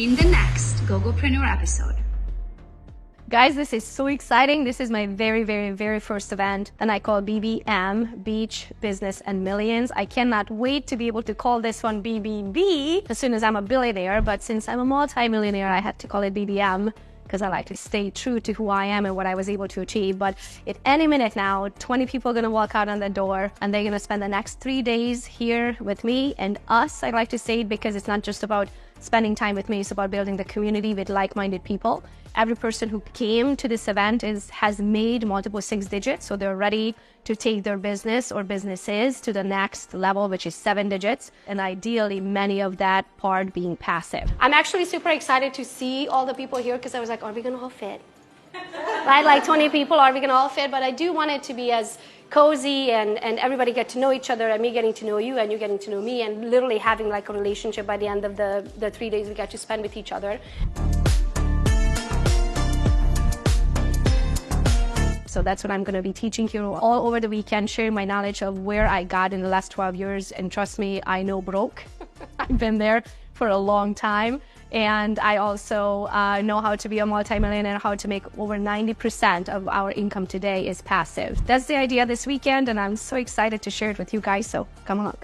in the next Gogopreneur episode. Guys, this is so exciting. This is my very first event, and I call BBM, Beach, Business, and Millions. I cannot wait to be able to call this one BBB as soon as I'm a billionaire, but since I'm a multi-millionaire, I had to call it BBM because I like to stay true to who I am and what I was able to achieve. But at any minute now, 20 people are gonna walk out on the door and they're gonna spend the next 3 days here with me and us. I like to say it because it's not just about spending time with me, it's about building the community with like-minded people. Every person who came to this event has made multiple 6 digits, so they're ready to take their business or businesses to the next level, which is 7 digits, and ideally many of that part being passive. I'm actually super excited to see all the people here because I was like, are we gonna all fit? Right, like 20 people, are we gonna all fit? But I do want it to be as cozy and everybody get to know each other, and me getting to know you and you getting to know me, and literally having like a relationship by the end of the 3 days we got to spend with each other. So that's what I'm going to be teaching here all over the weekend, sharing my knowledge of where I got in the last 12 years. And trust me, I know broke. I've been there for a long time. And I also know how to be a multimillionaire, how to make over 90% of our income today is passive. That's the idea this weekend, and I'm so excited to share it with you guys. So come along.